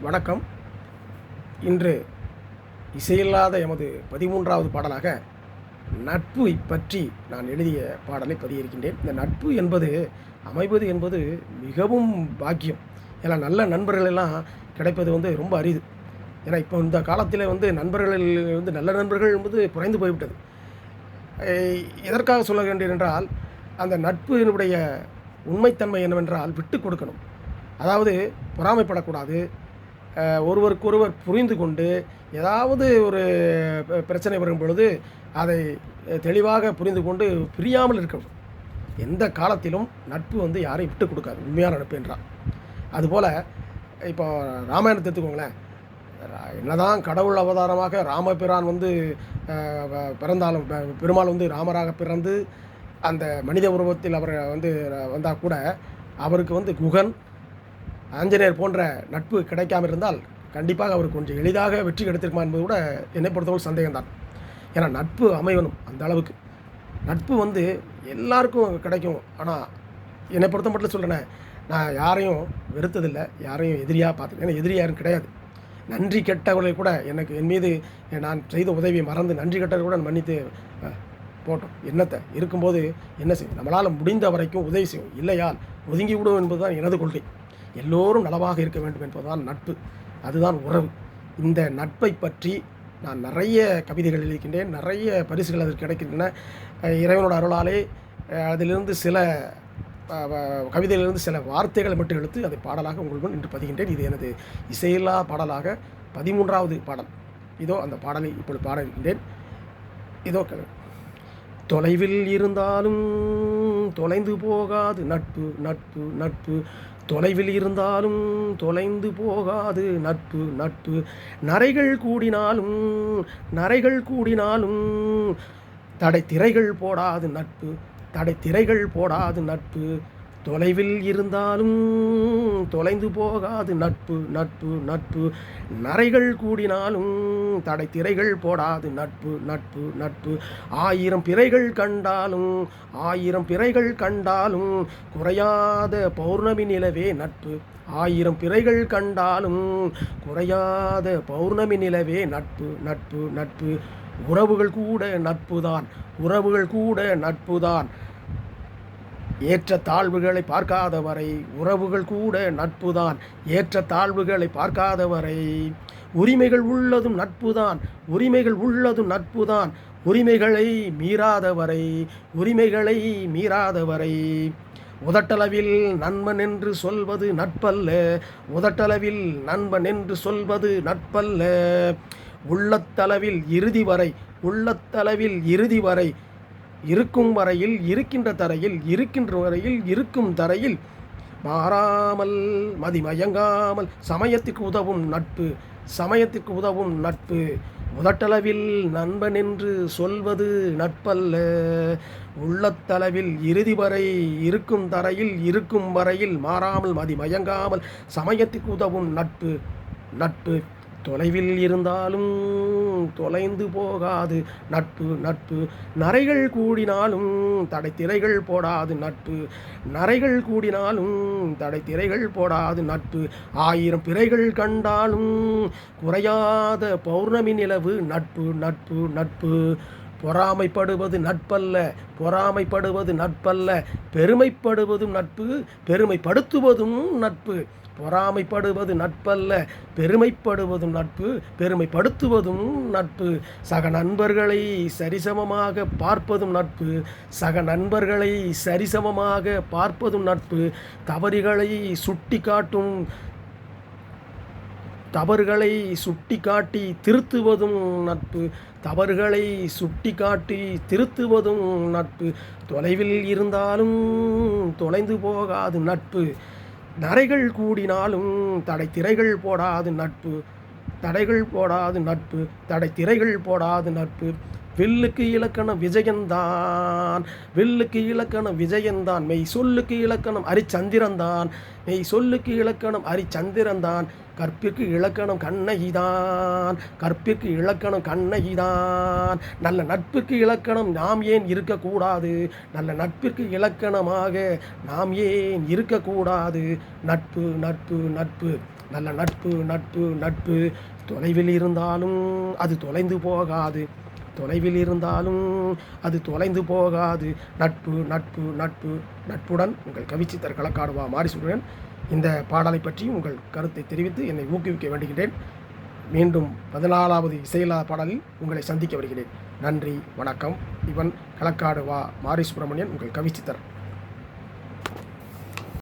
வணக்கம். இன்று இசையில்லாத எமது 13வது பாடலாக நட்பு பற்றி நான் எழுதிய பாடலை பதியிருக்கின்றேன். இந்த நட்பு என்பது அமைவது என்பது மிகவும் பாக்கியம். ஏன்னா நல்ல நண்பர்கள் எல்லாம் கிடைப்பது ரொம்ப அரிது. ஏன்னா இப்போ இந்த காலத்தில் நண்பர்கள் நல்ல நண்பர்கள் என்பது குறைந்து போய்விட்டது. எதற்காக சொல்ல வேண்டியது என்றால், அந்த நட்பினுடைய உண்மைத்தன்மை என்னவென்றால் விட்டு கொடுக்கணும். அதாவது பொறாமைப்படக்கூடாது. ஒருவருக்கொருவர் புரிந்து கொண்டு ஏதாவது ஒரு பிரச்சனை வரும் பொழுது அதை தெளிவாக புரிந்து கொண்டு பிரியாமல் இருக்கணும். எந்த காலத்திலும் நட்பு யாரையும் விட்டு கொடுக்காது, உண்மையான நட்பு என்றால். அதுபோல் இப்போ ராமாயணத்தை எடுத்துக்கோங்களேன். என்னதான் கடவுள் அவதாரமாக ராமபிரான் பிறந்தாலும், பெருமாள் ராமராக பிறந்து அந்த மனித உருவத்தில் அவர் வந்தால் கூட அவருக்கு குகன், ஆஞ்சநேயர் போன்ற நட்பு கிடைக்காமல் இருந்தால் கண்டிப்பாக அவருக்கு கொஞ்சம் எளிதாக வெற்றி கிடைத்திருக்குமா என்பது கூட என்னை பொறுத்தவரை சந்தேகம்தான். ஏன்னா நட்பு அமையணும். அந்த அளவுக்கு நட்பு எல்லாருக்கும் கிடைக்கும். ஆனால் என்னை பொறுத்த மட்டும் சொல்கிறேன், நான் யாரையும் வெறுத்ததில்லை, யாரையும் எதிரியாக பார்த்தேன். ஏன்னா எதிரி யாரும் கிடையாது. நன்றி கெட்டவர்களை கூட என் மீது நான் செய்த உதவியை மறந்து நன்றி கெட்டவர்கள் கூட மன்னித்து போட்டோம். என்னத்தை இருக்கும்போது என்ன செய்யும், நம்மளால் முடிந்த வரைக்கும் உதவி செய்யும், இல்லையால் ஒதுங்கி விடும் என்பதுதான் எனது கொள்கை. எல்லோரும் நலமாக இருக்க வேண்டும் என்பதுதான் நட்பு, அதுதான் உறவு. இந்த நட்பை பற்றி நான் நிறைய கவிதைகள் எழுதிக்கின்றேன், நிறைய பரிசுகள் அதற்கு கிடைக்கின்றன. இறைவனோட அருளாலே அதிலிருந்து சில கவிதையிலிருந்து சில வார்த்தைகளை மட்டும் எடுத்து அதை பாடலாக உங்களுக்கு இன்று பதிகின்றேன். இது எனது இசையில்லா பாடலாக 13வது பாடல். இதோ அந்த பாடலை இப்பொழுது பாட இருக்கின்றேன். இதோ தொலைவில் இருந்தாலும் தொலைந்து போகாது நட்பு, நட்பு, நட்பு. தொலைவில் இருந்தாலும் தொலைந்து போகாது நட்பு, நட்பு. நரைகள் கூடினாலும் நரைகள் கூடினாலும் தடை திரைகள் போடாது நட்பு, தடை திரைகள் போடாது நட்பு. தொலைவில் இருந்தாலும் தொலைந்து போகாது நட்பு, நட்பு, நட்பு. நரைகள் கூடினாலும் தடை திரைகள் போடாது நட்பு, நட்பு, நட்பு. ஆயிரம் பிறைகள் கண்டாலும் ஆயிரம் பிறைகள் கண்டாலும் குறையாத பௌர்ணமி நிலவே நட்பு. ஆயிரம் பிறைகள் கண்டாலும் குறையாத பௌர்ணமி நிலவே நட்பு, நட்பு, நட்பு. உறவுகள் கூட நட்புதான், உறவுகள் கூட நட்புதான். ஏற்ற தாழ்வுகளை பார்க்காதவரை உறவுகள் கூட நட்புதான், ஏற்ற தாழ்வுகளை பார்க்காதவரை. உரிமைகள் உள்ளதும் நட்புதான், உரிமைகள் உள்ளதும் நட்புதான். உரிமைகளை மீறாதவரை, உரிமைகளை மீறாதவரை. உதட்டளவில் நண்பன் என்று சொல்வது நட்பல்ல, உதட்டளவில் நண்பன் என்று சொல்வது நட்பல்ல. உள்ளத்தளவில் இறுதி வரை, உள்ளத்தளவில் இறுதி வரை. இருக்கும் வரையில் இருக்கின்ற தரையில், இருக்கின்ற வரையில் இருக்கும் தரையில். மாறாமல் மதிமயங்காமல் சமயத்துக்கு உதவும் நட்பு, சமயத்துக்கு உதவும் நட்பு. உதட்டளவில் நண்பன் என்று சொல்வது நட்பல்ல, உள்ளத்தளவில் இறுதி வரை. இருக்கும் தரையில் இருக்கும் வரையில் மாறாமல் மதிமயங்காமல் சமயத்துக்கு உதவும் நட்பு, நட்பு. தொலைவில் இருந்தாலும் தொலைந்து போகாது நட்பு, நட்பு. நரைகள் கூடினாலும் தடை திரைகள் போடாது நட்பு, நரைகள் கூடினாலும் தடை திரைகள் போடாது நட்பு. ஆயிரம் பிறைகள் கண்டாலும் குறையாத பௌர்ணமி நிலவு நட்பு, நட்பு, நட்பு. பொறாமைப்படுவது நட்பல்ல, பொறாமைப்படுவது நட்பல்ல. பெருமைப்படுவதும் நட்பு, பெருமைப்படுத்துவதும் நட்பு. பொறாமைப்படுவது நட்பல்ல, பெருமைப்படுவதும் நட்பு, பெருமைப்படுத்துவதும் நட்பு. சக நண்பர்களை சரிசமமாக பார்ப்பதும் நட்பு, சக நண்பர்களை சரிசமமாக பார்ப்பதும் நட்பு. தவறுகளை சுட்டி காட்டும், தவறுகளை சுட்டி காட்டி திருத்துவதும் நட்பு, தவறுகளை சுட்டி காட்டி திருத்துவதும் நட்பு. தொலைவில் இருந்தாலும் தொலைந்து போகாது நட்பு. நரைகள் கூடினாலும் தடை திரைகள் போடாது நட்பு, தடைகள் போடாது நட்பு, தடை திரைகள் போடாது நட்பு. வில்லுக்கு இலக்கணம் விஜயந்தான், வில்லுக்கு இலக்கணம் விஜயந்தான். மெய் சொல்லுக்கு இலக்கணம் அரிச்சந்திரன்தான், மெய் சொல்லுக்கு இலக்கணம் அரிச்சந்திரன்தான். கற்பிற்கு இலக்கணம் கண்ணகிதான், கற்பிற்கு இலக்கணம் கண்ணகிதான். நல்ல நட்புக்கு இலக்கணம் நாம் ஏன் இருக்கக்கூடாது, நல்ல நட்பிற்கு இலக்கணமாக நாம் ஏன் இருக்கக்கூடாது. நட்பு, நட்பு, நட்பு. நல்ல நட்பு நட்பு நட்பு தொலைவில் இருந்தாலும் அது தொலைந்து போகாது, தொலைவில் இருந்தாலும் அது தொலைந்து போகாது. நட்பு நட்பு நட்பு நட்புடன் உங்கள் கவிச்சித்தர் களக்காடுவா மாரிசுடன் இந்த பாடலை பற்றி உங்கள் கருத்தை தெரிவித்து என்னை ஊக்குவிக்க வேண்டுகிறேன். மீண்டும் 14வது இசையில்லா பாடலில் உங்களை சந்திக்க வருகிறேன். நன்றி, வணக்கம். இவன் களக்காடுவா மாரி சுப்பிரமணியன், உங்கள் கவிச்சித்தர்.